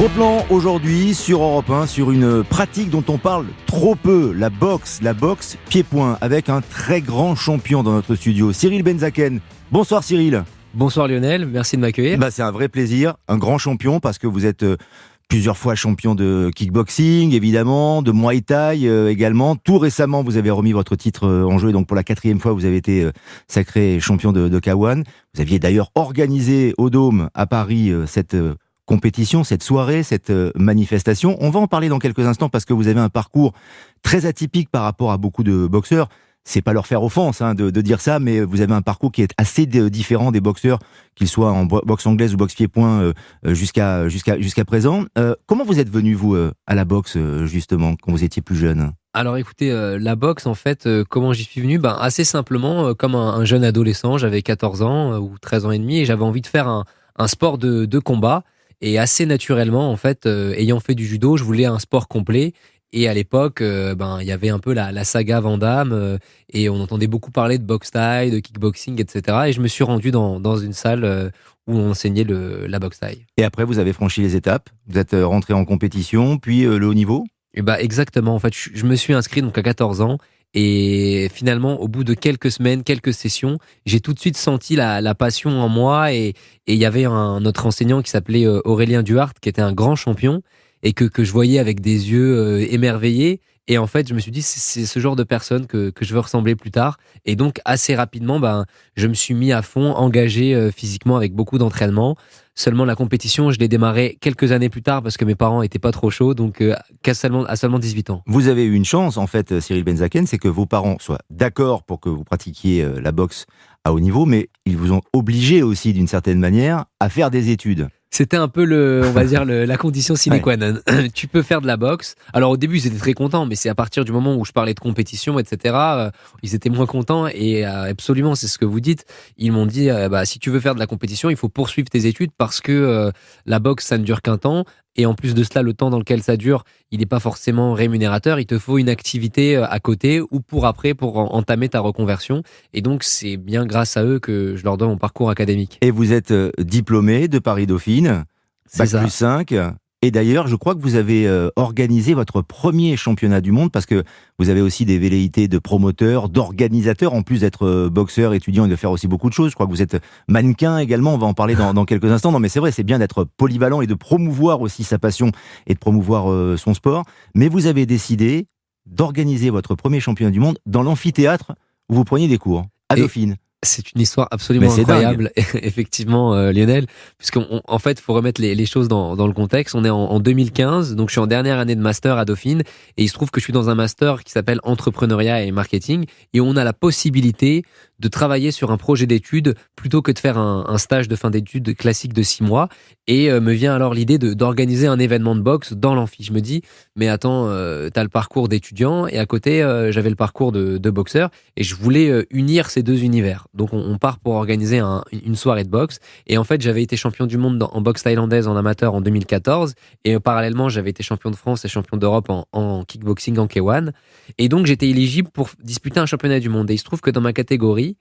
Gros plan aujourd'hui sur Europe 1, sur une pratique dont on parle trop peu, la boxe pied-point, avec un très grand champion dans notre studio, Cyril Benzaken. Bonsoir Cyril. Bonsoir Lionel, merci de m'accueillir. C'est un vrai plaisir, un grand champion parce que vous êtes plusieurs fois champion de kickboxing évidemment, de Muay Thai également. Tout récemment vous avez remis votre titre en jeu et donc pour la 4e fois vous avez été sacré champion de K1. Vous aviez d'ailleurs organisé au Dôme à Paris cette compétition, cette soirée, cette manifestation. On va en parler dans quelques instants parce que vous avez un parcours très atypique par rapport à beaucoup de boxeurs. C'est pas leur faire offense de dire ça, mais vous avez un parcours qui est assez différent des boxeurs, qu'ils soient en boxe anglaise ou boxe pied-point jusqu'à présent. Comment vous êtes venu, vous, à la boxe, justement, quand vous étiez plus jeune ? Alors écoutez, la boxe, en fait, comment j'y suis venu ? Assez simplement, comme un jeune adolescent, j'avais 14 ans ou 13 ans et demi, et j'avais envie de faire un sport de combat. Et assez naturellement, en fait, ayant fait du judo, je voulais un sport complet. Et à l'époque, il y avait un peu la saga Van Damme et on entendait beaucoup parler de boxe thaï, de kickboxing, etc. Et je me suis rendu dans une salle où on enseignait la boxe thaï. Et après, vous avez franchi les étapes, vous êtes rentré en compétition, puis le haut niveau ? Et exactement. En fait, je me suis inscrit donc à 14 ans. Et finalement, au bout de quelques semaines, quelques sessions, j'ai tout de suite senti la passion en moi. Et il y avait notre enseignant qui s'appelait Aurélien Duhart, qui était un grand champion et que je voyais avec des yeux émerveillés. Et en fait, je me suis dit, c'est ce genre de personne que je veux ressembler plus tard. Et donc, assez rapidement, je me suis mis à fond, engagé physiquement avec beaucoup d'entraînement. Seulement, la compétition, je l'ai démarré quelques années plus tard parce que mes parents étaient pas trop chauds, donc à seulement 18 ans. Vous avez eu une chance, en fait, Cyril Benzaken, c'est que vos parents soient d'accord pour que vous pratiquiez la boxe à haut niveau, mais ils vous ont obligé aussi, d'une certaine manière, à faire des études. C'était un peu la condition sine qua non. Tu peux faire de la boxe. Alors au début, ils étaient très contents, mais c'est à partir du moment où je parlais de compétition, etc., ils étaient moins contents. Et absolument, c'est ce que vous dites. Ils m'ont dit, si tu veux faire de la compétition, il faut poursuivre tes études parce que la boxe, ça ne dure qu'un temps. Et en plus de cela, le temps dans lequel ça dure, il n'est pas forcément rémunérateur. Il te faut une activité à côté ou pour entamer ta reconversion. Et donc, c'est bien grâce à eux que je leur donne mon parcours académique. Et vous êtes diplômé de Paris-Dauphine, Bac+5. Et d'ailleurs, je crois que vous avez organisé votre premier championnat du monde parce que vous avez aussi des velléités de promoteur, d'organisateur, en plus d'être boxeur, étudiant et de faire aussi beaucoup de choses. Je crois que vous êtes mannequin également, on va en parler dans quelques instants. Non mais c'est vrai, c'est bien d'être polyvalent et de promouvoir aussi sa passion et de promouvoir son sport. Mais vous avez décidé d'organiser votre premier championnat du monde dans l'amphithéâtre où vous preniez des cours, à Dauphine. C'est une histoire absolument incroyable, effectivement, Lionel, puisqu'en fait, il faut remettre les choses dans le contexte. On est en 2015, donc je suis en dernière année de master à Dauphine, et il se trouve que je suis dans un master qui s'appelle Entrepreneuriat et Marketing, et on a la possibilité de travailler sur un projet d'études plutôt que de faire un stage de fin d'études classique de 6 mois. Et me vient alors l'idée d'organiser un événement de boxe dans l'amphi. Je me dis, mais attends, t'as le parcours d'étudiant et à côté, j'avais le parcours de boxeur et je voulais unir ces deux univers. Donc on part pour organiser une soirée de boxe. Et en fait, j'avais été champion du monde en boxe thaïlandaise en amateur en 2014 et parallèlement, j'avais été champion de France et champion d'Europe en kickboxing en K1. Et donc, j'étais éligible pour disputer un championnat du monde. Et il se trouve que dans ma catégorie,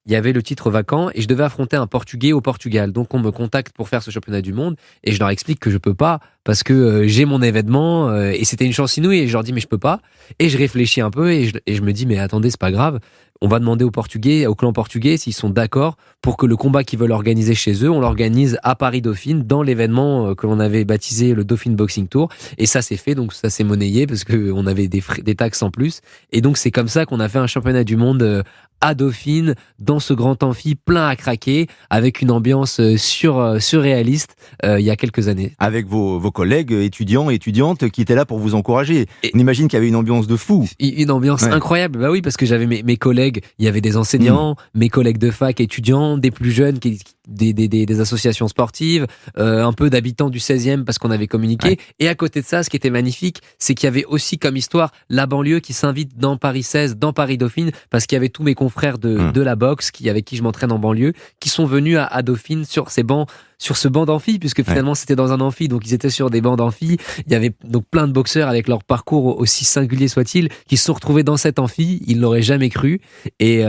il y avait le titre vacant et je devais affronter un Portugais au Portugal. Donc on me contacte pour faire ce championnat du monde et je leur explique que je peux pas parce que j'ai mon événement et c'était une chance inouïe et je leur dis mais je peux pas. Et je réfléchis un peu et je me dis mais attendez, c'est pas grave. On va demander aux Portugais, au clan portugais s'ils sont d'accord pour que le combat qu'ils veulent organiser chez eux, on l'organise à Paris-Dauphine dans l'événement que l'on avait baptisé le Dauphine Boxing Tour. Et ça c'est fait, donc ça s'est monnayé parce qu'on avait des taxes en plus. Et donc c'est comme ça qu'on a fait un championnat du monde à Dauphine, dans ce grand amphi plein à craquer, avec une ambiance surréaliste il y a quelques années. Avec vos collègues étudiants et étudiantes qui étaient là pour vous encourager. On imagine qu'il y avait une ambiance de fou. Une ambiance incroyable, oui, parce que j'avais mes collègues, il y avait des enseignants, mes collègues de fac étudiants, des plus jeunes, des associations sportives, un peu d'habitants du 16e parce qu'on avait communiqué. Et à côté de ça, ce qui était magnifique, c'est qu'il y avait aussi comme histoire la banlieue qui s'invite dans Paris 16, dans Paris Dauphine, parce qu'il y avait tous mes confrères de la boxe avec qui je m'entraîne en banlieue, qui sont venus à Dauphine sur ces bancs sur ce banc d'amphi, puisque finalement c'était dans un amphi, donc ils étaient sur des bancs d'amphi. Il y avait donc plein de boxeurs avec leur parcours aussi singulier soit-il, qui se sont retrouvés dans cet amphi. Ils l'auraient jamais cru, et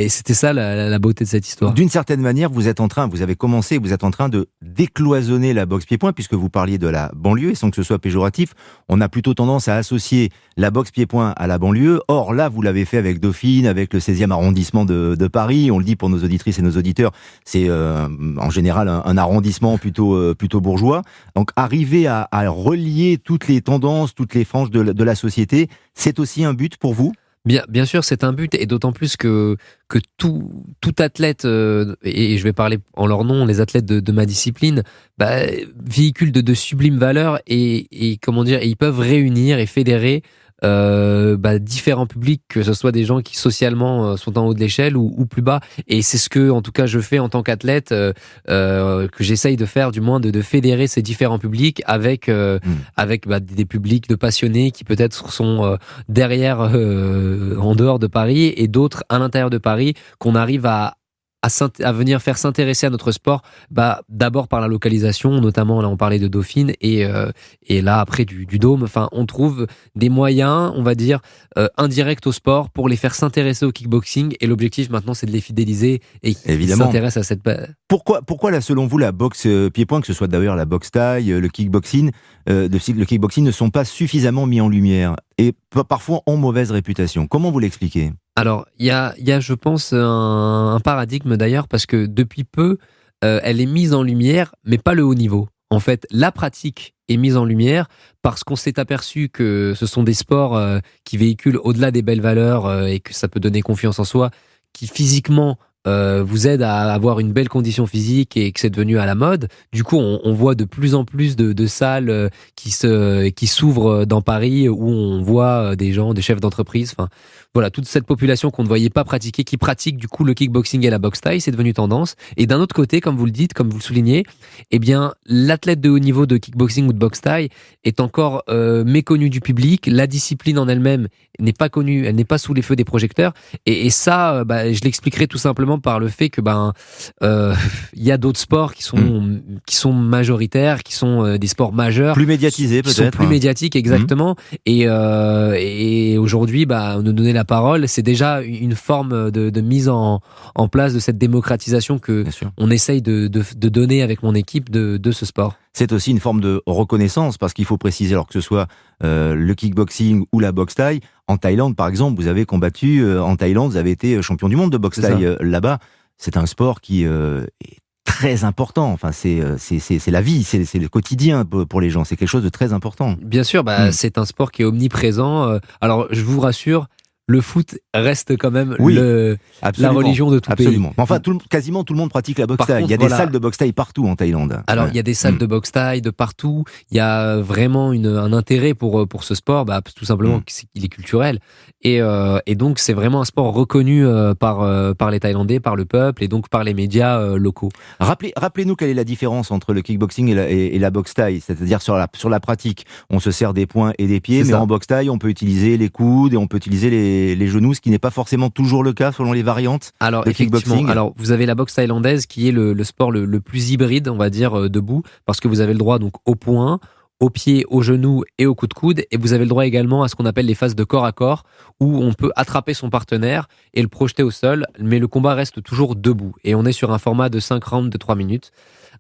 c'était ça la beauté de cette histoire. D'une certaine manière, vous êtes en train de décloisonner la boxe pied-point, puisque vous parliez de la banlieue, et sans que ce soit péjoratif, on a plutôt tendance à associer la boxe pied-point à la banlieue. Or là, vous l'avez fait avec Dauphine, avec le 16e arrondissement de Paris. On le dit pour nos auditrices et nos auditeurs, c'est en général un arrondissement plutôt bourgeois. Donc arriver à relier toutes les tendances, toutes les franges de la société, c'est aussi un but pour vous ? Bien sûr, c'est un but, et d'autant plus que tout athlète, et je vais parler en leur nom, les athlètes de ma discipline, véhiculent de sublimes valeurs, et comment dire, et ils peuvent réunir et fédérer différents publics, que ce soit des gens qui socialement sont en haut de l'échelle ou plus bas, et c'est ce que en tout cas je fais en tant qu'athlète, que j'essaye de faire, du moins de fédérer ces différents publics avec des publics de passionnés qui peut-être sont derrière, en dehors de Paris, et d'autres à l'intérieur de Paris, qu'on arrive à venir faire s'intéresser à notre sport, d'abord par la localisation, notamment là on parlait de Dauphine, et là après du Dôme. Enfin, on trouve des moyens, on va dire, indirects au sport pour les faire s'intéresser au kickboxing, et l'objectif maintenant c'est de les fidéliser et qu'ils s'intéressent à cette... Pourquoi là, selon vous, la boxe pied-point, que ce soit d'ailleurs la boxe taille, le kickboxing ne sont pas suffisamment mis en lumière et parfois ont mauvaise réputation? Comment vous l'expliquez? Alors, il y a, je pense, un paradigme d'ailleurs, parce que depuis peu, elle est mise en lumière, mais pas le haut niveau. En fait, la pratique est mise en lumière parce qu'on s'est aperçu que ce sont des sports qui véhiculent au-delà des belles valeurs, et que ça peut donner confiance en soi, qui physiquement vous aident à avoir une belle condition physique, et que c'est devenu à la mode. Du coup, on voit de plus en plus de salles qui s'ouvrent dans Paris, où on voit des gens, des chefs d'entreprise, enfin voilà, toute cette population qu'on ne voyait pas pratiquer, qui pratique du coup le kickboxing et la boxe thaï, c'est devenu tendance. Et d'un autre côté, comme vous le dites, comme vous le soulignez, eh bien, l'athlète de haut niveau de kickboxing ou de boxe thaï est encore méconnu du public. La discipline en elle-même n'est pas connue, elle n'est pas sous les feux des projecteurs. Et ça, je l'expliquerai tout simplement par le fait que il y a d'autres sports qui sont majoritaires, qui sont des sports majeurs, plus médiatisés peut-être, qui sont plus médiatiques, exactement. Et aujourd'hui, nous donner la parole, c'est déjà une forme de mise en place de cette démocratisation que on essaye de donner avec mon équipe de ce sport. C'est aussi une forme de reconnaissance, parce qu'il faut préciser, alors que ce soit le kickboxing ou la boxe thaï, en Thaïlande par exemple, vous avez combattu en Thaïlande, vous avez été champion du monde de boxe thaï là-bas. C'est un sport qui est très important. Enfin, c'est la vie, c'est le quotidien pour les gens. C'est quelque chose de très important. Bien sûr, c'est un sport qui est omniprésent. Alors, je vous rassure, le foot reste quand même la religion de tout pays. Enfin, quasiment tout le monde pratique la boxe thaï. Il y a des salles de boxe thaï partout en Thaïlande. Alors, il y a des salles de boxe thaï de partout. Il y a vraiment un intérêt pour ce sport, tout simplement qu'il est culturel. Et donc, c'est vraiment un sport reconnu par les Thaïlandais, par le peuple, et donc par les médias locaux. Rappelez-nous quelle est la différence entre le kickboxing et la boxe thaï. C'est-à-dire sur la pratique, on se sert des poings et des pieds, mais en boxe thaï, on peut utiliser les coudes et on peut utiliser les genoux, ce qui n'est pas forcément toujours le cas selon les variantes de kickboxing. Alors, vous avez la boxe thaïlandaise qui est le sport le plus hybride, on va dire, debout, parce que vous avez le droit donc au poing, aux pieds, aux genoux et aux coups de coude, et vous avez le droit également à ce qu'on appelle les phases de corps à corps, où on peut attraper son partenaire et le projeter au sol, mais le combat reste toujours debout, et on est sur un format de 5 rounds de 3 minutes.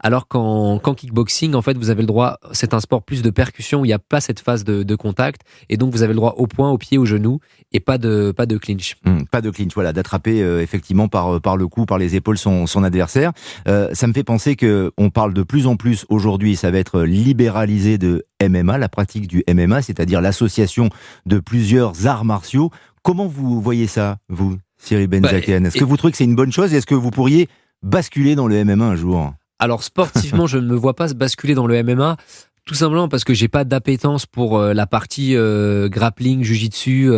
Alors qu'en kickboxing, en fait, vous avez le droit, c'est un sport plus de percussion, où il n'y a pas cette phase de contact, et donc vous avez le droit au poing, aux pieds, aux genoux, et pas de clinch. Pas de clinch, voilà, d'attraper effectivement par le cou, par les épaules son adversaire. Ça me fait penser que on parle de plus en plus aujourd'hui, ça va être libéralisé de MMA, la pratique du MMA, c'est-à-dire l'association de plusieurs arts martiaux. Comment vous voyez ça, vous, Cyril Benzaken? Est-ce que vous trouvez que c'est une bonne chose? Est-ce que vous pourriez basculer dans le MMA un jour? Alors, sportivement, je ne me vois pas basculer dans le MMA, tout simplement parce que j'ai pas d'appétence pour la partie grappling, jujitsu,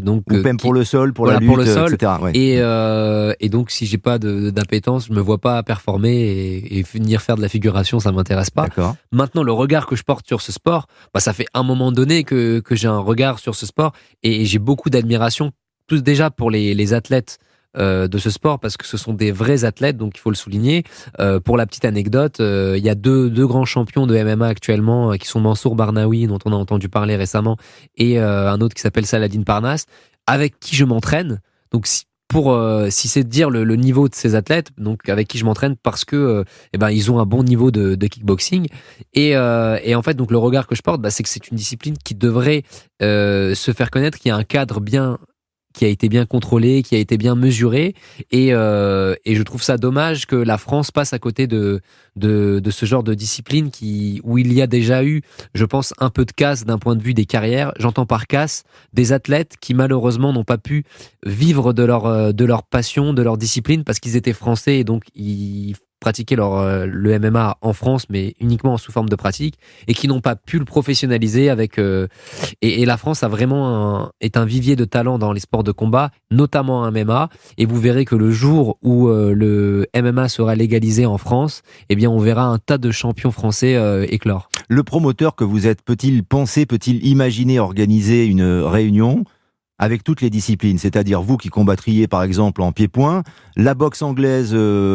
donc ou même pour le sol, pour la lutte, pour le sol, etc. Ouais. Et donc, si j'ai pas d'appétence, je me vois pas performer et venir faire de la figuration, ça m'intéresse pas. D'accord. Maintenant, le regard que je porte sur ce sport, ça fait un moment donné que j'ai un regard sur ce sport, et j'ai beaucoup d'admiration, tous déjà pour les athlètes de ce sport parce que ce sont des vrais athlètes, donc il faut le souligner. Pour la petite anecdote, il y a deux grands champions de MMA actuellement qui sont Mansour Barnaoui, dont on a entendu parler récemment, et un autre qui s'appelle Saladin Parnasse, avec qui je m'entraîne. Donc si c'est de dire le niveau de ces athlètes, donc avec qui je m'entraîne parce que ils ont un bon niveau de kickboxing et en fait donc le regard que je porte, c'est que c'est une discipline qui devrait se faire connaître, qui a un cadre qui a été bien contrôlé, qui a été bien mesuré, et je trouve ça dommage que la France passe à côté de ce genre de discipline où il y a déjà eu, je pense, un peu de casse d'un point de vue des carrières. J'entends par casse des athlètes qui malheureusement n'ont pas pu vivre de leur passion, de leur discipline, parce qu'ils étaient français et donc ils pratiquaient le MMA en France, mais uniquement sous forme de pratique, et qui n'ont pas pu le professionnaliser avec et la France a vraiment est un vivier de talent dans les sports de combat, notamment en MMA, et vous verrez que le jour où le MMA sera légalisé en France, eh bien on verra un tas de champions français éclore. Le promoteur que vous êtes peut-il imaginer organiser une réunion avec toutes les disciplines, c'est-à-dire vous qui combattriez par exemple en pied-point, la boxe anglaise,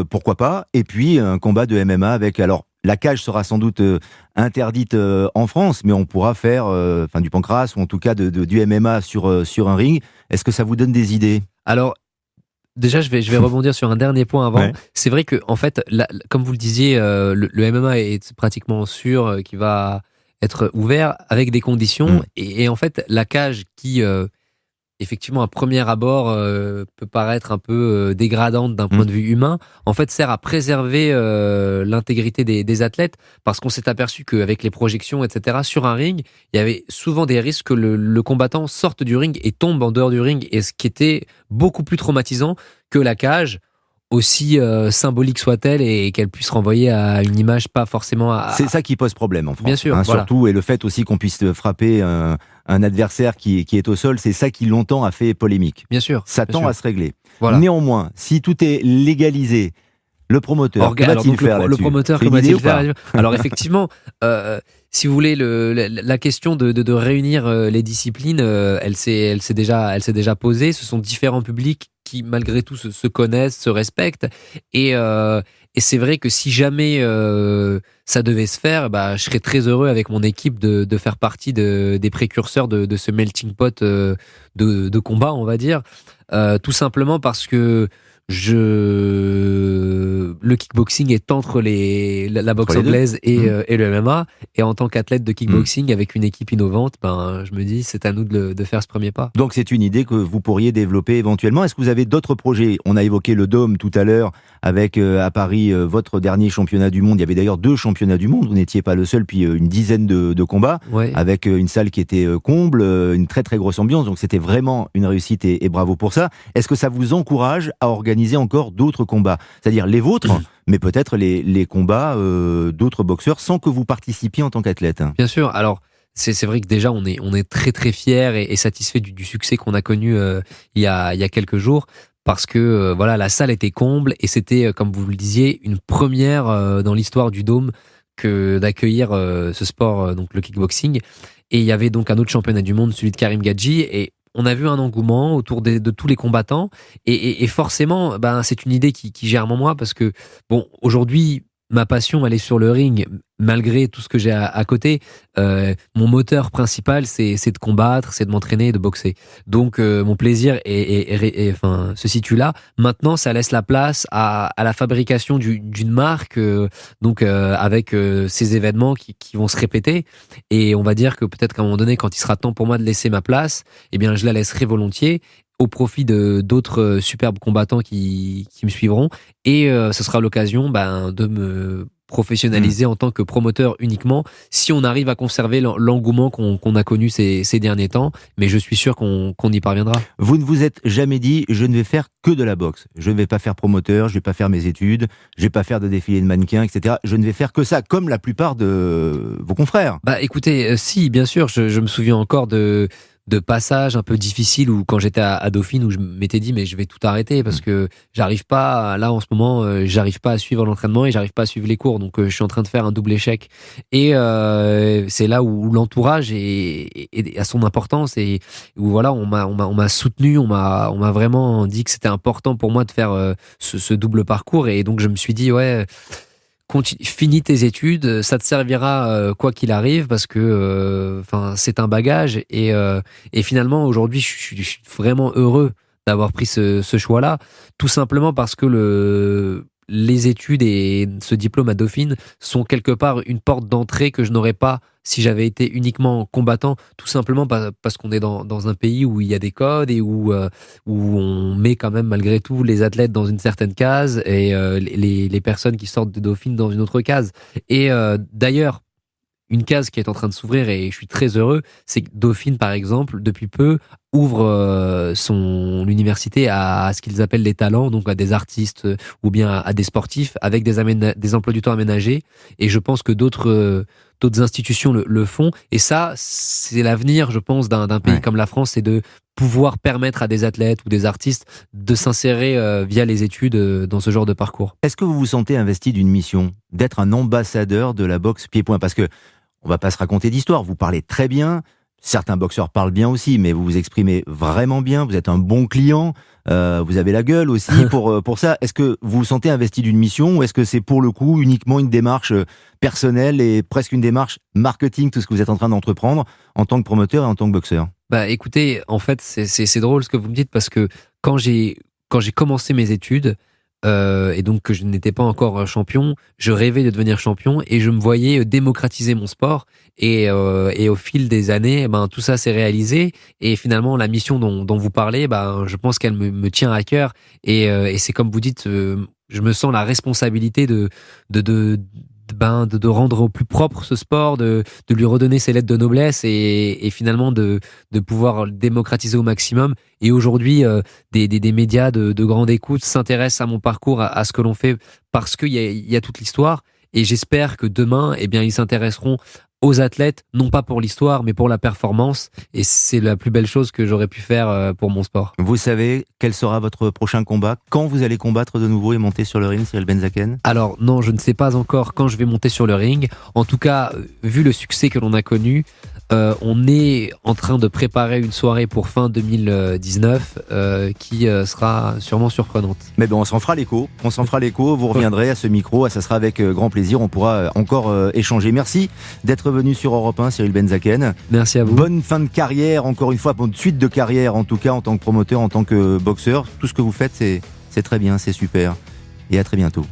pourquoi pas, et puis un combat de MMA avec, alors la cage sera sans doute interdite en France, mais on pourra faire du pancrace ou en tout cas du MMA sur un ring. Est-ce que ça vous donne des idées ? Alors, déjà, je vais rebondir sur un dernier point avant. Ouais. C'est vrai que, en fait, comme vous le disiez, le MMA est pratiquement sûr qu'il va être ouvert avec des conditions, et en fait, la cage qui effectivement, à premier abord, peut paraître un peu dégradante d'un point de vue humain, en fait, sert à préserver l'intégrité des athlètes, parce qu'on s'est aperçu qu'avec les projections, etc., sur un ring, il y avait souvent des risques que le combattant sorte du ring et tombe en dehors du ring, et ce qui était beaucoup plus traumatisant que la cage, aussi symbolique soit-elle, et qu'elle puisse renvoyer à une image pas forcément... C'est ça qui pose problème en France. Bien sûr, voilà. Surtout, et le fait aussi qu'on puisse frapper un adversaire qui est au sol, c'est ça qui longtemps a fait polémique. Bien sûr. Ça tend à se régler. Voilà. Néanmoins, si tout est légalisé, le promoteur, que va-t-il faire là-dessus ? Le promoteur, comment va-t-il faire ? Alors effectivement, si vous voulez, la question de réunir les disciplines, elle s'est déjà posée. Ce sont différents publics qui, malgré tout, se connaissent, se respectent. Et c'est vrai que si jamais ça devait se faire, je serais très heureux avec mon équipe de faire partie des précurseurs de ce melting pot de combat, on va dire. Tout simplement parce que le kickboxing est entre la boxe anglaise et le MMA, et en tant qu'athlète de kickboxing avec une équipe innovante, je me dis c'est à nous de faire ce premier pas. Donc c'est une idée que vous pourriez développer éventuellement. Est-ce que vous avez d'autres projets ? On a évoqué le Dôme tout à l'heure avec à Paris votre dernier championnat du monde. Il y avait d'ailleurs 2 championnats du monde, vous n'étiez pas le seul, puis une dizaine de combats, avec une salle qui était comble, une très très grosse ambiance, donc c'était vraiment une réussite, et bravo pour ça. Est-ce que ça vous encourage à organiser encore d'autres combats, c'est-à-dire les vôtres, mais peut-être les combats d'autres boxeurs sans que vous participiez en tant qu'athlète ? Bien sûr, alors c'est vrai que déjà on est très très fiers et satisfaits du succès qu'on a connu il y a quelques jours, parce que la salle était comble, et c'était, comme vous le disiez, une première dans l'histoire du Dôme que d'accueillir ce sport, donc le kickboxing. Et il y avait donc un autre championnat du monde, celui de Karim Gadji, et on a vu un engouement autour de tous les combattants, et forcément, c'est une idée qui germe en moi, parce que aujourd'hui, ma passion, elle est sur le ring, malgré tout ce que j'ai à côté. Mon moteur principal, c'est de combattre, c'est de m'entraîner et de boxer. Donc, mon plaisir se situe là. Maintenant, ça laisse la place à la fabrication d'une marque, avec ces événements qui vont se répéter. Et on va dire que peut-être qu'à un moment donné, quand il sera temps pour moi de laisser ma place, eh bien, je la laisserai volontiers, au profit d'autres superbes combattants qui me suivront, et ce sera l'occasion de me professionnaliser en tant que promoteur uniquement, si on arrive à conserver l'engouement qu'on a connu ces derniers temps, mais je suis sûr qu'on y parviendra. Vous ne vous êtes jamais dit, je ne vais faire que de la boxe, je ne vais pas faire promoteur, je ne vais pas faire mes études, je ne vais pas faire de défilé de mannequins, etc. Je ne vais faire que ça, comme la plupart de vos confrères. Écoutez, si, bien sûr, je me souviens encore de de passages un peu difficiles où quand j'étais à Dauphine où je m'étais dit mais je vais tout arrêter parce que j'arrive pas là en ce moment j'arrive pas à suivre l'entraînement et j'arrive pas à suivre les cours donc je suis en train de faire un double échec et c'est là où l'entourage est à son importance et où voilà on m'a soutenu on m'a vraiment dit que c'était important pour moi de faire ce double parcours et donc je me suis dit ouais finis tes études, ça te servira quoi qu'il arrive parce que c'est un bagage et finalement aujourd'hui je suis vraiment heureux d'avoir pris ce choix-là, tout simplement parce que les études et ce diplôme à Dauphine sont quelque part une porte d'entrée que je n'aurais pas si j'avais été uniquement combattant, tout simplement parce qu'on est dans un pays où il y a des codes et où on met quand même malgré tout les athlètes dans une certaine case et les personnes qui sortent de Dauphine dans une autre case. Et d'ailleurs, une case qui est en train de s'ouvrir et je suis très heureux, c'est que Dauphine, par exemple, depuis peu, ouvre son université à ce qu'ils appellent les talents, donc à des artistes ou bien à des sportifs avec des emplois du temps aménagés. Et je pense que d'autres institutions le font. Et ça, c'est l'avenir, je pense, d'un pays comme la France, c'est de pouvoir permettre à des athlètes ou des artistes de s'insérer via les études dans ce genre de parcours. Est-ce que vous vous sentez investi d'une mission, d'être un ambassadeur de la boxe pied-point ? Parce que on va pas se raconter d'histoire, vous parlez très bien, certains boxeurs parlent bien aussi, mais vous vous exprimez vraiment bien, vous êtes un bon client, vous avez la gueule aussi pour ça. Est-ce que vous vous sentez investi d'une mission ou est-ce que c'est pour le coup uniquement une démarche personnelle et presque une démarche marketing, tout ce que vous êtes en train d'entreprendre en tant que promoteur et en tant que boxeur ? Bah écoutez, en fait c'est drôle ce que vous me dites parce que quand j'ai commencé mes études, et donc que je n'étais pas encore champion, je rêvais de devenir champion et je me voyais démocratiser mon sport et au fil des années, tout ça s'est réalisé et finalement la mission dont vous parlez, je pense qu'elle me tient à cœur et c'est comme vous dites, je me sens la responsabilité de rendre au plus propre ce sport, de lui redonner ses lettres de noblesse et finalement de pouvoir le démocratiser au maximum. Et aujourd'hui, des médias de grande écoute s'intéressent à mon parcours, à ce que l'on fait, parce qu'il y a toute l'histoire. Et j'espère que demain, ils s'intéresseront aux athlètes, non pas pour l'histoire, mais pour la performance. Et c'est la plus belle chose que j'aurais pu faire pour mon sport. Vous savez quel sera votre prochain combat ? Quand vous allez combattre de nouveau et monter sur le ring, Cyril Benzaken ? Alors non, je ne sais pas encore quand je vais monter sur le ring. En tout cas, vu le succès que l'on a connu, on est en train de préparer une soirée pour fin 2019 qui sera sûrement surprenante. Mais on s'en fera l'écho. Vous reviendrez à ce micro, ça sera avec grand plaisir. On pourra encore échanger. Merci d'être venu sur Europe 1, Cyril Benzaken. Merci à vous. Bonne fin de carrière, encore une fois, bonne suite de carrière, en tout cas en tant que promoteur, en tant que boxeur. Tout ce que vous faites, c'est très bien, c'est super. Et à très bientôt.